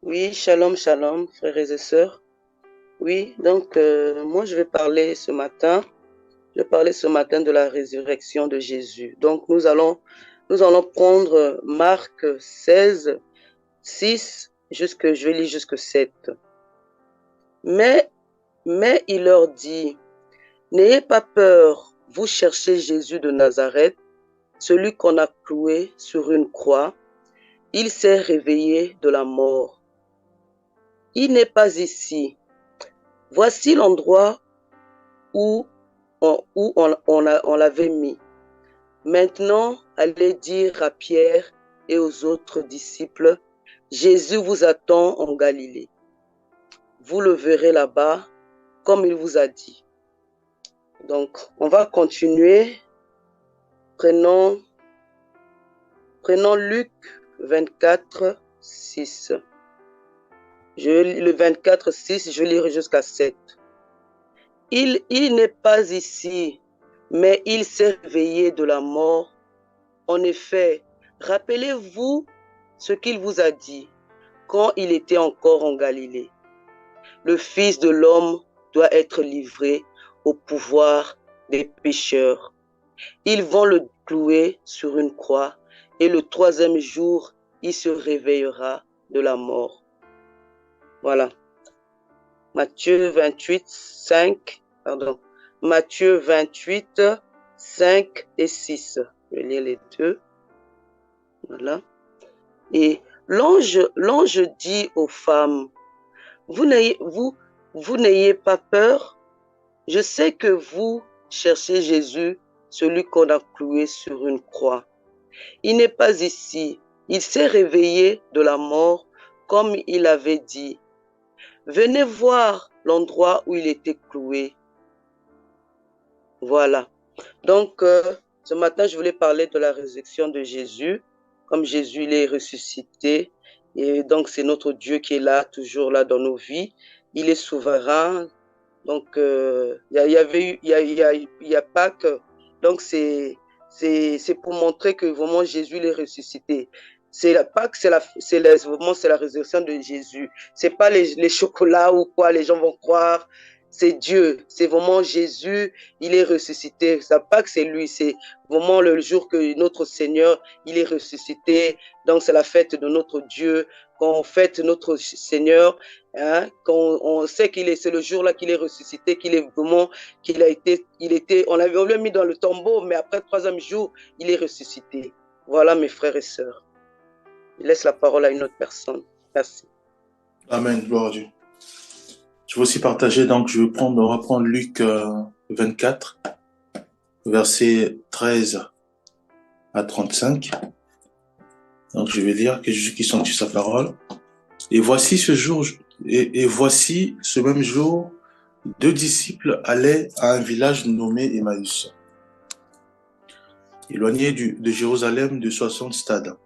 Oui, shalom, shalom, frères et sœurs. Oui, donc moi je vais parler ce matin de la résurrection de Jésus. Donc nous allons prendre Marc 16, 6 je vais lire jusque 7. Mais, mais il leur dit, n'ayez pas peur, vous cherchez Jésus de Nazareth, celui qu'on a cloué sur une croix. Il s'est réveillé de la mort. Il n'est pas ici. Voici l'endroit où on l'avait mis. Maintenant, allez dire à Pierre et aux autres disciples, Jésus vous attend en Galilée. Vous le verrez là-bas, comme il vous a dit. Donc, on va continuer. Prenons Luc 24, 6. Le 24, 6, je lirai jusqu'à 7. Il n'est pas ici, mais il s'est réveillé de la mort. En effet, rappelez-vous ce qu'il vous a dit quand il était encore en Galilée. Le Fils de l'homme doit être livré au pouvoir des pécheurs. Ils vont le clouer sur une croix et le troisième jour, il se réveillera de la mort. Voilà. Matthieu 28, 5, pardon. Matthieu 28, 5 et 6. Je vais lire les deux. Voilà. Et l'ange dit aux femmes, vous n'ayez pas peur. Je sais que vous cherchez Jésus, celui qu'on a cloué sur une croix. Il n'est pas ici. Il s'est réveillé de la mort, comme il avait dit. Venez voir l'endroit où il était cloué. Voilà. Donc, ce matin, je voulais parler de la résurrection de Jésus. Comme Jésus, il est ressuscité. Et donc, c'est notre Dieu qui est là, toujours là dans nos vies. Il est souverain. Donc, il y a Pâques. Donc, c'est pour montrer que vraiment Jésus, il est ressuscité. C'est la Pâques, vraiment, c'est la résurrection de Jésus. C'est pas les chocolats ou quoi, les gens vont croire. C'est Dieu. C'est vraiment Jésus, il est ressuscité. Ça pas que c'est lui, c'est vraiment le jour que notre Seigneur, il est ressuscité. Donc, c'est la fête de notre Dieu. Quand on fête notre Seigneur, hein, quand on sait c'est le jour-là qu'il est ressuscité, on l'a mis dans le tombeau, mais après le troisième jour, il est ressuscité. Voilà, mes frères et sœurs. Je laisse la parole à une autre personne. Merci. Amen, gloire à Dieu. Je vais aussi partager, donc on va reprendre Luc 24, versets 13 à 35. Donc je vais lire que Jésus qui sanctifie sa parole. Et voici voici ce même jour, deux disciples allaient à un village nommé Emmaüs, éloigné de Jérusalem de 60 stades.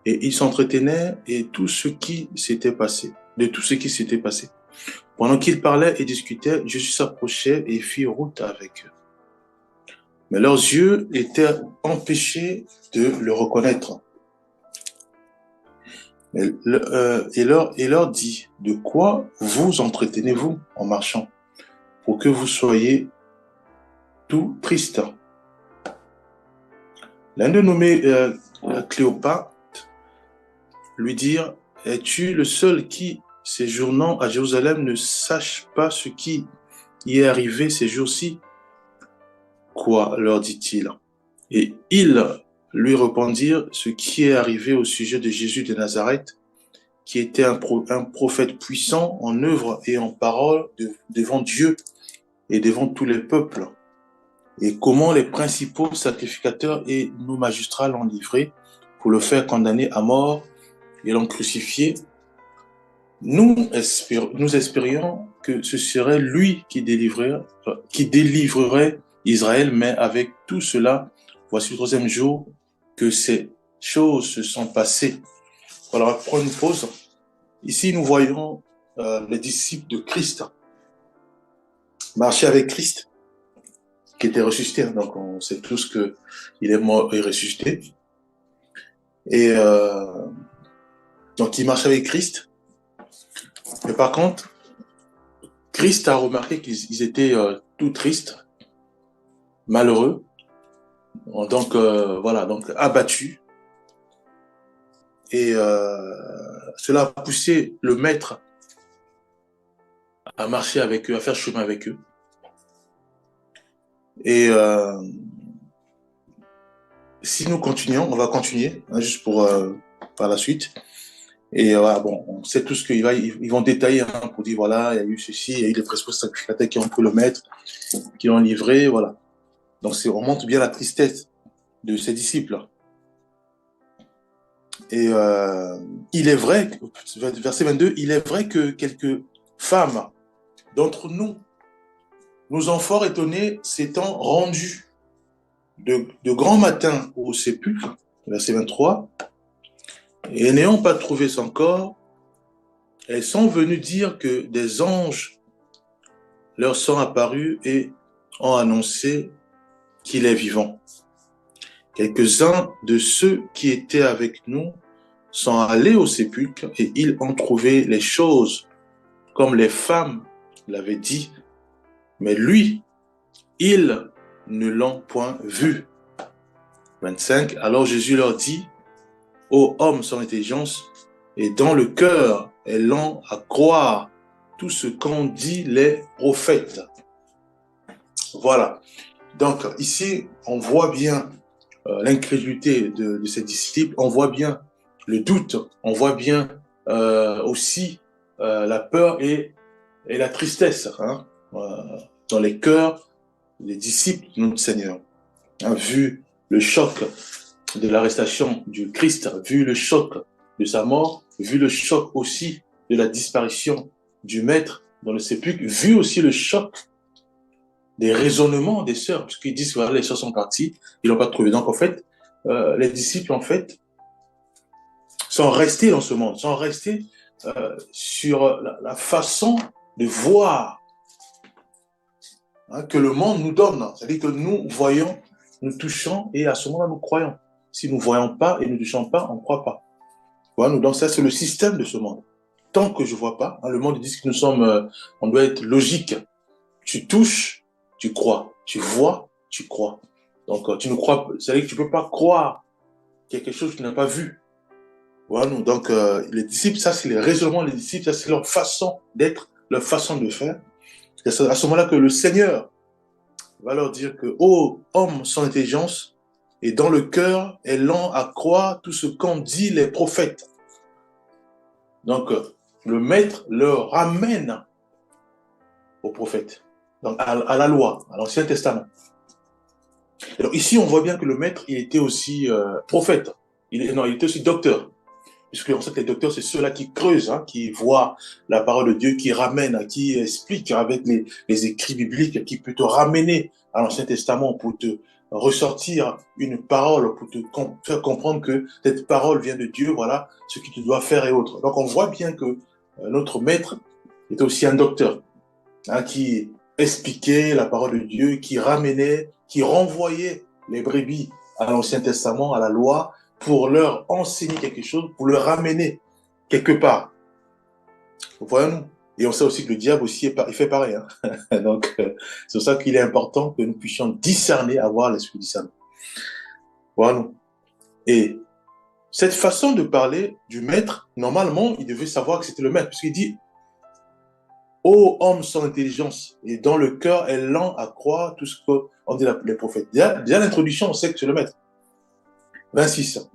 Et ils s'entretenaient de tout ce qui s'était passé. Pendant qu'ils parlaient et discutaient, Jésus s'approchait et fit route avec eux. Mais leurs yeux étaient empêchés de le reconnaître. Et leur dit, de quoi vous entretenez-vous en marchant, pour que vous soyez tout tristes? L'un d'eux nommé Cléopas lui dit, es-tu le seul qui, séjournant à Jérusalem, ne sache pas ce qui y est arrivé ces jours-ci? Quoi, leur dit-il. Et ils lui répondirent ce qui est arrivé au sujet de Jésus de Nazareth, qui était un prophète puissant en œuvre et en parole devant Dieu et devant tous les peuples, et comment les principaux sacrificateurs et nos magistrats l'ont livré pour le faire condamner à mort et l'ont crucifié. Nous espérions que ce serait lui qui délivrerait Israël, mais avec tout cela, voici le troisième jour que ces choses se sont passées. Voilà, on va prendre une pause. Ici, nous voyons les disciples de Christ marcher avec Christ, qui était ressuscité. Donc, on sait tous qu'il est mort et ressuscité. Et donc, ils marchent avec Christ. Mais par contre, Christ a remarqué qu'ils étaient tout tristes, malheureux, donc voilà, donc abattus. Et cela a poussé le maître à marcher avec eux, à faire chemin avec eux. Et si nous continuons, on va continuer, hein, juste pour par la suite. Et voilà, bon, on sait tout ce ils vont détailler hein, pour dire voilà, il y a eu ceci, il y a eu les principaux sacrificateurs qui ont pris le maître, qui l'ont livré, voilà. Donc on montre bien la tristesse de ses disciples. Et il est vrai, verset 22, il est vrai que quelques femmes d'entre nous nous ont fort étonnés s'étant rendus de grand matin au sépulcre, verset 23, et n'ayant pas trouvé son corps, elles sont venues dire que des anges leur sont apparus et ont annoncé qu'il est vivant. Quelques-uns de ceux qui étaient avec nous sont allés au sépulcre et ils ont trouvé les choses comme les femmes l'avaient dit, mais lui, ils ne l'ont point vu. 25. Alors Jésus leur dit, ô hommes sans intelligence, et dans le cœur est lent à croire tout ce qu'ont dit les prophètes. Voilà. Donc ici, on voit bien l'incrédulité de ses disciples, on voit bien le doute, on voit bien aussi la peur et la tristesse hein, dans les cœurs des disciples de notre Seigneur. Hein, vu le choc de l'arrestation du Christ, vu le choc de sa mort, vu le choc aussi de la disparition du Maître dans le sépulcre, vu aussi le choc des raisonnements des sœurs, parce qu'ils disent voilà, les sœurs sont parties, ils n'ont pas trouvé. Donc en fait, les disciples en fait sont restés dans ce monde, sont restés sur la façon de voir hein, que le monde nous donne. C'est-à-dire que nous voyons, nous touchons et à ce moment-là nous croyons. Si nous ne voyons pas et nous ne touchons pas, on ne croit pas. Voilà, donc ça c'est le système de ce monde. Tant que je ne vois pas, hein, le monde dit que nous sommes, on doit être logique. Tu touches, tu crois. Tu vois, tu crois. Donc tu ne crois pas. C'est-à-dire que tu ne peux pas croire quelque chose que tu n'as pas vu. Voilà, donc les disciples, ça c'est les raisonnements des disciples, ça c'est leur façon d'être, leur façon de faire. C'est à ce moment-là que le Seigneur va leur dire que, ô homme sans intelligence, et dans le cœur est lent à croire tout ce qu'ont dit les prophètes. Donc, le maître leur ramène aux prophètes, donc à la loi, à l'Ancien Testament. Alors ici, on voit bien que le maître, il était aussi prophète. Il était aussi docteur. Puisque en fait, les docteurs, c'est ceux-là qui creusent, hein, qui voient la parole de Dieu, qui ramènent, qui expliquent avec les écrits bibliques, qui peut te ramener à l'Ancien Testament pour te ressortir une parole, pour te faire comprendre que cette parole vient de Dieu, voilà, ce que tu dois faire et autres. Donc, on voit bien que notre maître est aussi un docteur, hein, qui expliquait la parole de Dieu, qui ramenait, qui renvoyait les brebis à l'Ancien Testament, à la loi, pour leur enseigner quelque chose, pour leur ramener quelque part. Voyons-nous. Et on sait aussi que le diable aussi il fait pareil. Hein. Donc, c'est pour ça qu'il est important que nous puissions discerner, avoir l'esprit discernement. Voyons-nous. Et cette façon de parler du maître, normalement, il devait savoir que c'était le maître, puisqu'il dit ô homme sans intelligence, et dans le cœur est lent à croire tout ce qu'ont dit les prophètes. Déjà l'introduction, on sait que c'est le maître. 26.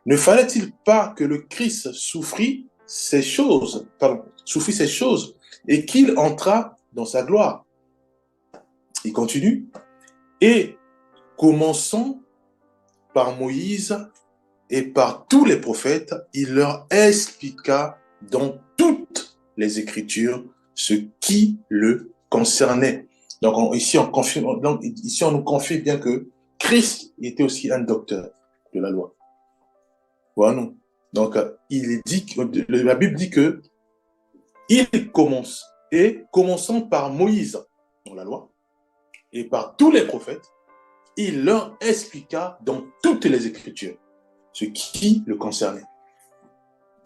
Ne fallait-il pas que le Christ souffrit ces choses, et qu'il entrât dans sa gloire? Il continue. Et commençant par Moïse et par tous les prophètes, il leur expliqua dans toutes les Écritures ce qui le concernait. Donc ici, on nous confie bien que Christ était aussi un docteur de la loi. Voilà. Donc, la Bible dit que il commence, et commençant par Moïse, dans la loi, et par tous les prophètes, il leur expliqua dans toutes les Écritures ce qui le concernait.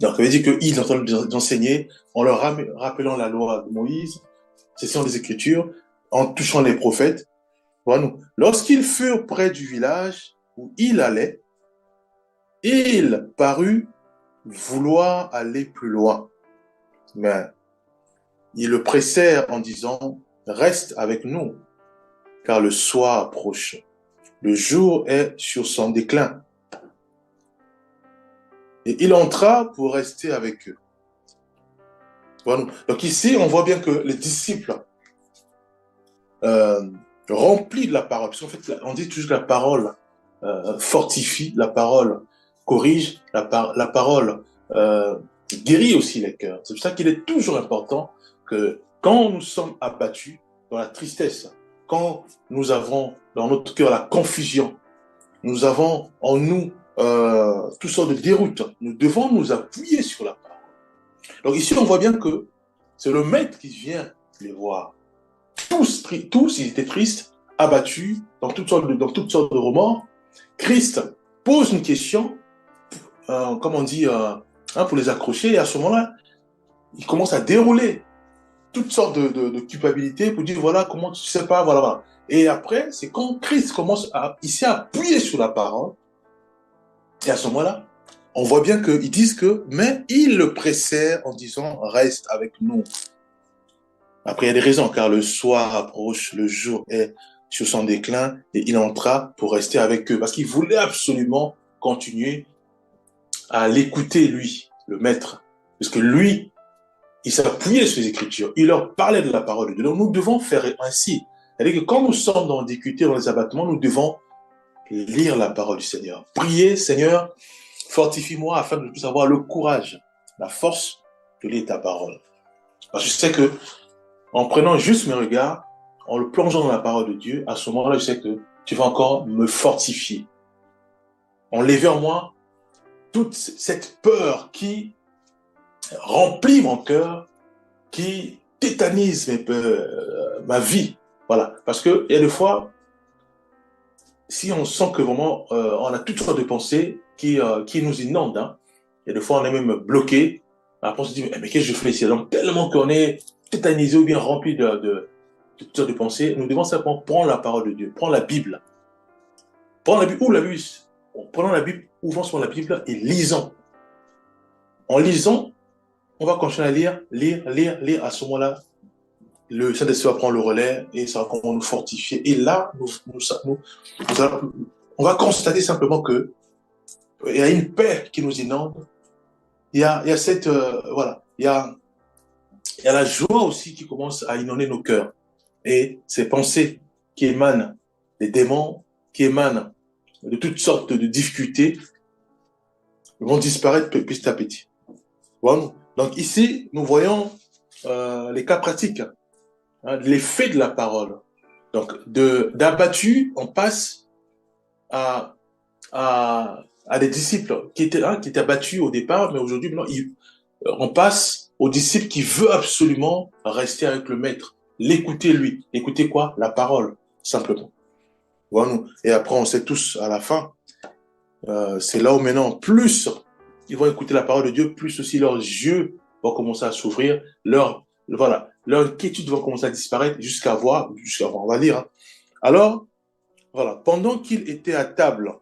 Donc, ça veut dire qu'ils sont en train d'enseigner en leur rappelant la loi de Moïse, cessant des Écritures, en touchant les prophètes. Voilà. Lorsqu'ils furent près du village où il allait, il parut vouloir aller plus loin. Mais ils le pressèrent en disant, reste avec nous, car le soir approche. Le jour est sur son déclin. Et il entra pour rester avec eux. Voilà. Donc ici, on voit bien que les disciples remplis de la parole, parce qu'en fait, on dit toujours que la parole fortifie, la parole corrige, la parole guérit aussi les cœurs. C'est pour ça qu'il est toujours important que quand nous sommes abattus dans la tristesse, quand nous avons dans notre cœur la confusion, nous avons en nous toutes sortes de déroutes, nous devons nous appuyer sur la parole. Donc ici, on voit bien que c'est le maître qui vient les voir. Tous ils étaient tristes, abattus, dans toutes sortes de remords. Christ pose une question, comme on dit, pour les accrocher, et à ce moment-là, il commence à dérouler toutes sortes de culpabilités pour dire, voilà, comment tu sais pas, voilà, voilà. Et après, c'est quand Christ commence à ici appuyer sur la parole, et à ce moment-là, on voit bien qu'ils disent que, mais il le pressèrent en disant, reste avec nous. Après, il y a des raisons, car le soir approche, le jour est sur son déclin, et il entra pour rester avec eux, parce qu'il voulait absolument continuer à l'écouter, lui, le maître. Parce que lui, il s'appuyait sur les Écritures, il leur parlait de la parole de Dieu. Donc nous devons faire ainsi. C'est-à-dire que quand nous sommes dans des difficultés, dans les abattements, nous devons lire la parole du Seigneur. Prier, Seigneur, fortifie-moi afin que je puisse avoir le courage, la force de lire ta parole. Parce que je sais que en prenant juste mes regards, en le plongeant dans la parole de Dieu, à ce moment-là, je sais que tu vas encore me fortifier. Enlever en moi toute cette peur qui remplit mon cœur, qui tétanise ma vie. Voilà. Parce qu'il y a des fois, si on sent que vraiment on a toutes sortes de pensées qui nous inondent, hein, il y a des fois on est même bloqué. Après on se dit, mais qu'est-ce que je fais ici? Donc tellement qu'on est tétanisé ou bien rempli de toutes sortes de pensées, nous devons simplement prendre la parole de Dieu, prendre la Bible. Prendre la Bible, ou la Bible, prenons la Bible, ouvrons sur la Bible et lisons. En lisant, on va continuer à lire. À ce moment-là, le Saint-Esprit va prendre le relais et ça va nous fortifier. Et là, on va constater simplement que il y a une paix qui nous inonde. Il y a cette, voilà, il y a la joie aussi qui commence à inonder nos cœurs. Et ces pensées qui émanent des démons, qui émanent de toutes sortes de difficultés, vont disparaître petit à petit. Voilà. Donc ici, nous voyons les cas pratiques, hein, l'effet de la parole. Donc d'abattu, on passe à des disciples qui étaient abattus au départ, mais aujourd'hui, on passe aux disciples qui veulent absolument rester avec le maître, l'écouter lui. Écouter quoi? La parole, simplement. Voilà. Et après, on sait tous à la fin, c'est là où maintenant, plus ils vont écouter la parole de Dieu, plus aussi leurs yeux vont commencer à s'ouvrir, leur inquiétude va commencer à disparaître jusqu'à voir, on va lire. Hein. Alors, voilà, pendant qu'il était à table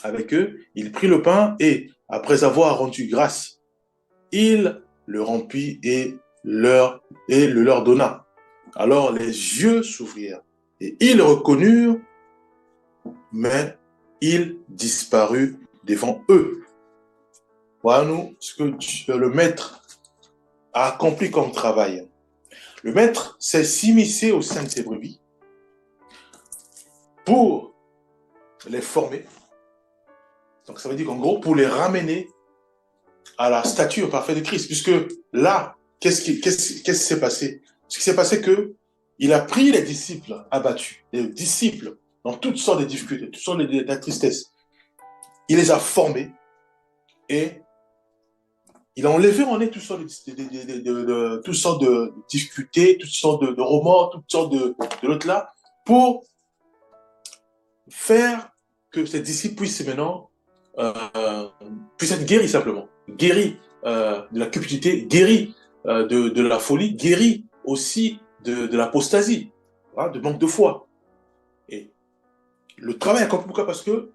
avec eux, il prit le pain et, après avoir rendu grâce, il le rompit et le leur donna. Alors les yeux s'ouvrirent et ils reconnurent, mais il disparut devant eux. Voilà nous ce que le maître a accompli comme travail. Le maître s'est s'immiscer au sein de ses brebis pour les former. Donc ça veut dire qu'en gros, pour les ramener à la stature parfaite de Christ. Puisque là, qu'est-ce qui s'est passé? Ce qui s'est passé que il a pris les disciples abattus, les disciples dans toutes sortes de difficultés, toutes sortes de tristesse. Il les a formés et il a enlevé en eux toutes sortes de difficultés, toutes sortes de remords, toutes sortes de l'autre là, pour faire que ces disciples puissent maintenant puissent être guéris simplement. guérit de la cupidité, guérit de la folie, guérit aussi de l'apostasie, hein, de manque de foi. Et le travail accompli, pourquoi? Parce que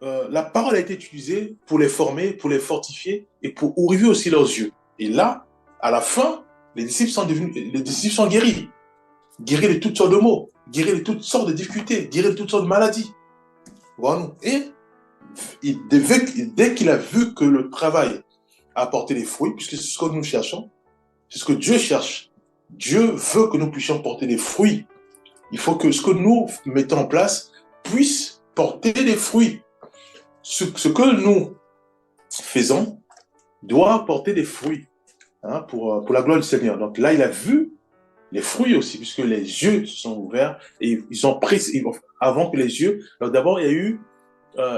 la parole a été utilisée pour les former, pour les fortifier et pour ouvrir aussi leurs yeux. Et là, à la fin, les disciples sont guéris. Guéris de toutes sortes de maux, guéris de toutes sortes de difficultés, guéris de toutes sortes de maladies. Voilà. Et dès qu'il a vu que le travail a apporté des fruits, puisque c'est ce que nous cherchons, c'est ce que Dieu cherche. Dieu veut que nous puissions porter des fruits. Il faut que ce que nous mettons en place puisse porter des fruits. Ce que nous faisons doit porter des fruits, hein, pour la gloire du Seigneur. Donc là, il a vu les fruits aussi, puisque les yeux se sont ouverts et ils ont pris, avant que les yeux, alors d'abord il y a eu,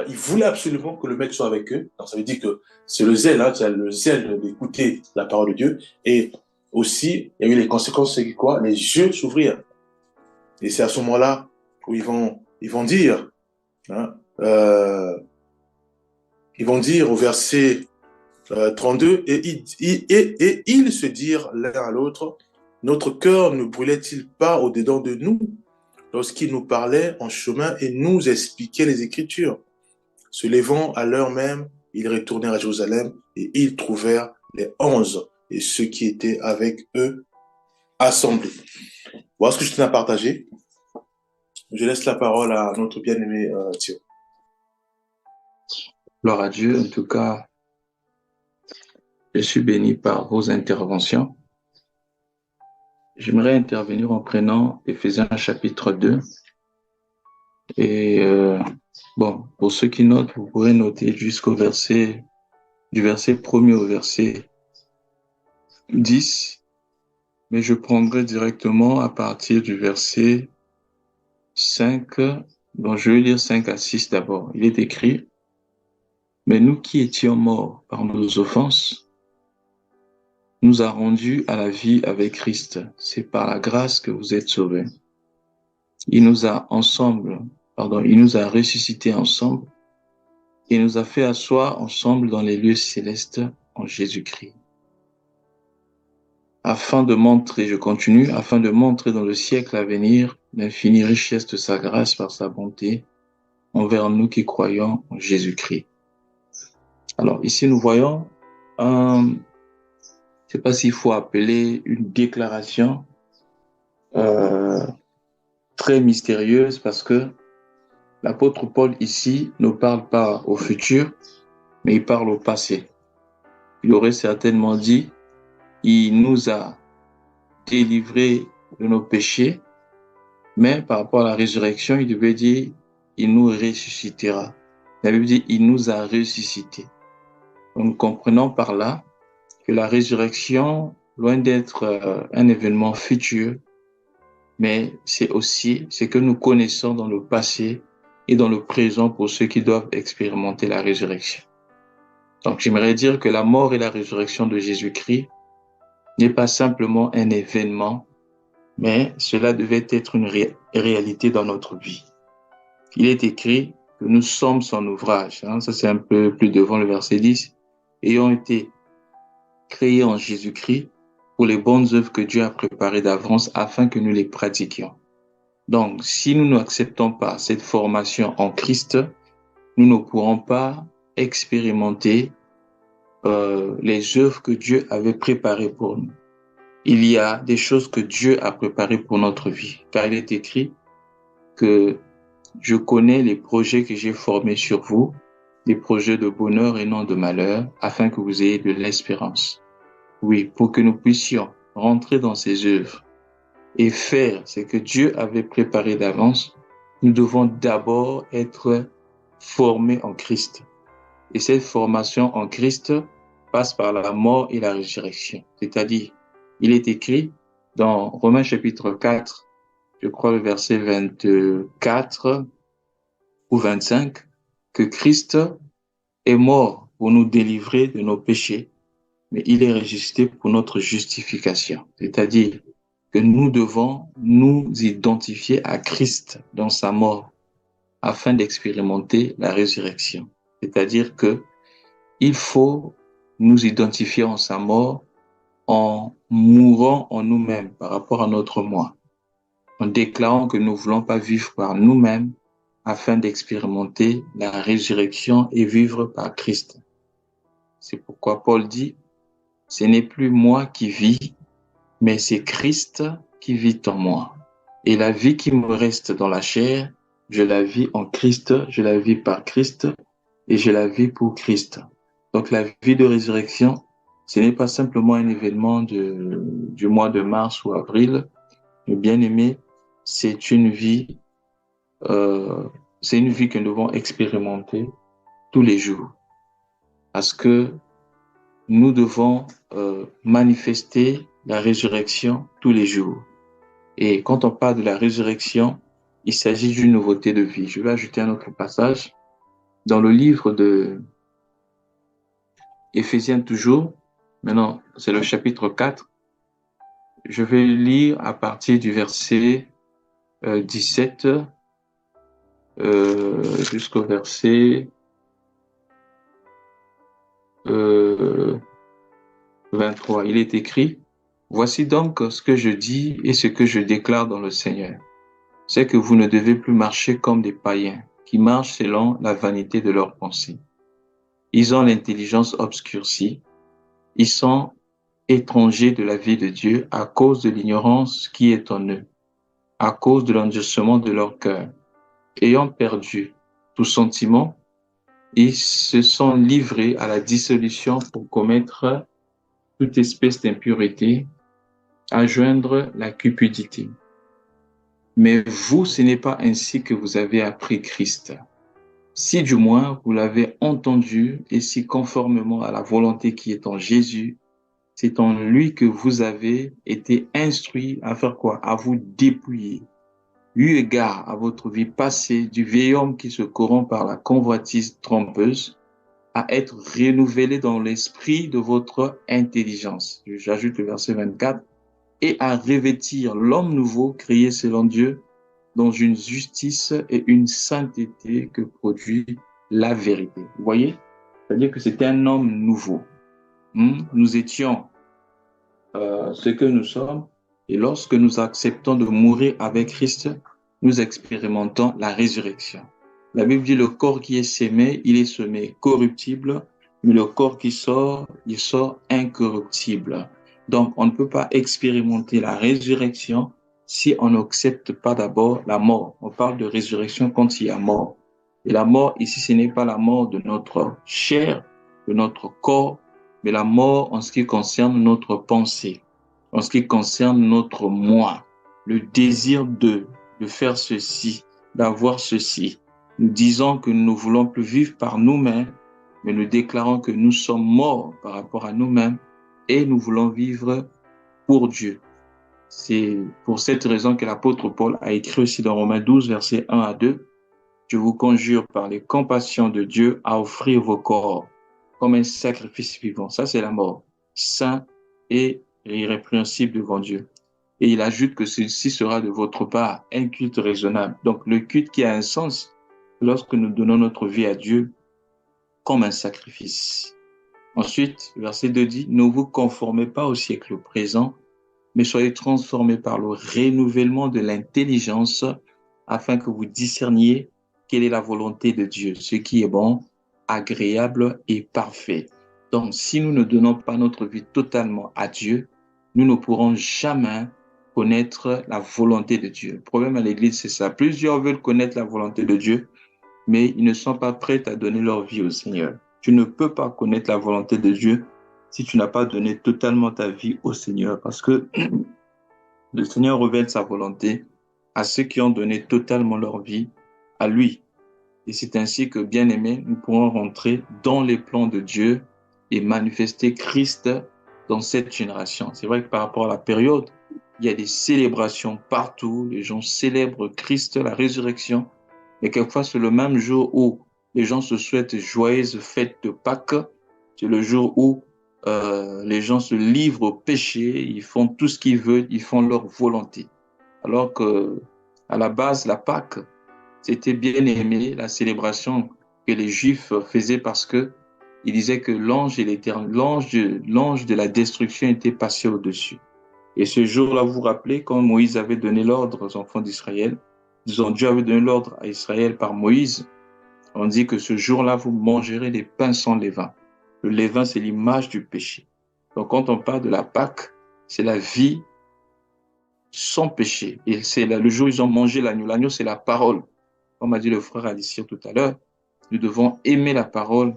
ils voulaient absolument que le maître soit avec eux. Donc ça veut dire que c'est le zèle, hein, c'est le zèle d'écouter la parole de Dieu. Et aussi, il y a eu les conséquences, c'est quoi? Les yeux s'ouvrirent. Et c'est à ce moment-là où ils vont dire, hein, ils vont dire au verset 32, et ils se dirent l'un à l'autre, notre cœur ne brûlait-il pas au-dedans de nous lorsqu'il nous parlait en chemin et nous expliquait les Écritures? Se levant à l'heure même, ils retournèrent à Jérusalem et ils trouvèrent les 11 et ceux qui étaient avec eux assemblés. Voilà ce que je tenais à partager. Je laisse la parole à notre bien-aimé Thierry. Gloire à Dieu. En tout cas, je suis béni par vos interventions. J'aimerais intervenir en prenant Éphésiens chapitre 2. Et pour ceux qui notent, vous pourrez noter jusqu'au verset, du verset 1er au verset 10. Mais je prendrai directement à partir du verset 5, donc je vais lire 5 à 6 d'abord. Il est écrit, mais nous qui étions morts par nos offenses, nous a rendus à la vie avec Christ. C'est par la grâce que vous êtes sauvés. Il nous a ressuscités ensemble et nous a fait asseoir ensemble dans les lieux célestes en Jésus-Christ. Afin de montrer dans le siècle à venir l'infinie richesse de sa grâce par sa bonté envers nous qui croyons en Jésus-Christ. Alors ici nous voyons, je ne sais pas s'il faut appeler une déclaration très mystérieuse, parce que l'apôtre Paul ici ne parle pas au futur, mais il parle au passé. Il aurait certainement dit, il nous a délivrés de nos péchés, mais par rapport à la résurrection, il devait dire, il nous ressuscitera. La Bible dit, il nous a ressuscités. Donc, nous comprenons par là que la résurrection, loin d'être un événement futur, mais c'est aussi ce que nous connaissons dans le passé et dans le présent pour ceux qui doivent expérimenter la résurrection. Donc, j'aimerais dire que la mort et la résurrection de Jésus-Christ n'est pas simplement un événement, mais cela devait être une réalité dans notre vie. Il est écrit que nous sommes son ouvrage. Ça, c'est un peu plus devant le verset 10. Ayant été créés en Jésus-Christ pour les bonnes œuvres que Dieu a préparées d'avance afin que nous les pratiquions. Donc, si nous n'acceptons pas cette formation en Christ, nous ne pourrons pas expérimenter les œuvres que Dieu avait préparées pour nous. Il y a des choses que Dieu a préparées pour notre vie, car il est écrit que je connais les projets que j'ai formés sur vous, des projets de bonheur et non de malheur, afin que vous ayez de l'espérance. Oui, pour que nous puissions rentrer dans ces œuvres et faire ce que Dieu avait préparé d'avance, nous devons d'abord être formés en Christ. Et cette formation en Christ passe par la mort et la résurrection. C'est-à-dire, il est écrit dans Romains chapitre 4, je crois le verset 24 ou 25, que Christ est mort pour nous délivrer de nos péchés, mais il est ressuscité pour notre justification. C'est-à-dire que nous devons nous identifier à Christ dans sa mort afin d'expérimenter la résurrection. C'est-à-dire que il faut nous identifions à sa mort en mourant en nous-mêmes par rapport à notre moi, en déclarant que nous ne voulons pas vivre par nous-mêmes afin d'expérimenter la résurrection et vivre par Christ. C'est pourquoi Paul dit, ce n'est plus moi qui vis, mais c'est Christ qui vit en moi. Et la vie qui me reste dans la chair, je la vis en Christ, je la vis par Christ et je la vis pour Christ. Donc la vie de résurrection, ce n'est pas simplement un événement du mois de mars ou avril, mais bien aimé, c'est une vie que nous devons expérimenter tous les jours. Parce que nous devons manifester la résurrection tous les jours. Et quand on parle de la résurrection, il s'agit d'une nouveauté de vie. Je vais ajouter un autre passage. Dans le livre de Éphésiens toujours, maintenant c'est le chapitre 4, je vais lire à partir du verset 17 jusqu'au verset 23. Il est écrit, « Voici donc ce que je dis et ce que je déclare dans le Seigneur. C'est que vous ne devez plus marcher comme des païens qui marchent selon la vanité de leurs pensées. Ils ont l'intelligence obscurcie. Ils sont étrangers de la vie de Dieu à cause de l'ignorance qui est en eux, à cause de l'endurcissement de leur cœur. Ayant perdu tout sentiment, ils se sont livrés à la dissolution pour commettre toute espèce d'impureté, à joindre la cupidité. Mais vous, ce n'est pas ainsi que vous avez appris Christ. Si du moins vous l'avez entendu et si conformément à la volonté qui est en Jésus, c'est en lui que vous avez été instruits à faire quoi? À vous dépouiller. Eu égard à votre vie passée du vieil homme qui se corrompt par la convoitise trompeuse, à être renouvelé dans l'esprit de votre intelligence. J'ajoute le verset 24. Et à revêtir l'homme nouveau créé selon Dieu dans une justice et une sainteté que produit la vérité. Vous voyez? C'est-à-dire que c'était un homme nouveau. Nous étions ce que nous sommes et lorsque nous acceptons de mourir avec Christ, nous expérimentons la résurrection. La Bible dit le corps qui est sémé, il est semé corruptible, mais le corps qui sort, il sort incorruptible. Donc, on ne peut pas expérimenter la résurrection si on n'accepte pas d'abord la mort. On parle de résurrection quand il y a mort. Et la mort, ici, ce n'est pas la mort de notre chair, de notre corps, mais la mort en ce qui concerne notre pensée, en ce qui concerne notre moi, le désir de faire ceci, d'avoir ceci. Nous disons que nous ne voulons plus vivre par nous-mêmes, mais nous déclarons que nous sommes morts par rapport à nous-mêmes et nous voulons vivre pour Dieu. C'est pour cette raison que l'apôtre Paul a écrit aussi dans Romains 12, versets 1 à 2, « Je vous conjure par les compassions de Dieu à offrir vos corps comme un sacrifice vivant. » Ça, c'est la mort. Saint et irrépréhensible devant Dieu. Et il ajoute que ceci sera de votre part un culte raisonnable. Donc, le culte qui a un sens lorsque nous donnons notre vie à Dieu comme un sacrifice. Ensuite, verset 2 dit, « Ne vous conformez pas au siècle présent, mais soyez transformés par le renouvellement de l'intelligence afin que vous discerniez quelle est la volonté de Dieu, ce qui est bon, agréable et parfait. » Donc, si nous ne donnons pas notre vie totalement à Dieu, nous ne pourrons jamais connaître la volonté de Dieu. Le problème à l'Église, c'est ça. Plusieurs veulent connaître la volonté de Dieu, mais ils ne sont pas prêts à donner leur vie au Seigneur. Tu ne peux pas connaître la volonté de Dieu si tu n'as pas donné totalement ta vie au Seigneur, parce que le Seigneur révèle sa volonté à ceux qui ont donné totalement leur vie à lui. Et c'est ainsi que, bien aimés, nous pourrons rentrer dans les plans de Dieu et manifester Christ dans cette génération. C'est vrai que par rapport à la période, il y a des célébrations partout, les gens célèbrent Christ, la résurrection, mais quelquefois c'est le même jour où les gens se souhaitent joyeuses fêtes de Pâques, c'est le jour où les gens se livrent au péché, ils font tout ce qu'ils veulent, ils font leur volonté. Alors que à la base, la Pâques, c'était bien aimé, la célébration que les Juifs faisaient parce que il disait que l'ange de la destruction était passé au-dessus. Et ce jour-là, vous vous rappelez, quand Moïse avait donné l'ordre aux enfants d'Israël, disons, Dieu avait donné l'ordre à Israël par Moïse, on dit que ce jour-là, vous mangerez des pains sans levain. Le levain, c'est l'image du péché. Donc, quand on parle de la Pâque, c'est la vie sans péché. Et c'est le jour où ils ont mangé l'agneau. L'agneau, c'est la parole. Comme a dit le frère Alicia tout à l'heure, nous devons aimer la parole,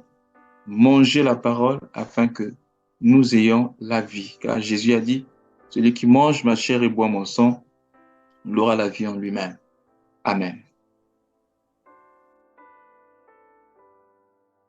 manger la parole afin que nous ayons la vie. Car Jésus a dit, celui qui mange ma chair et boit mon sang, il aura la vie en lui-même. Amen.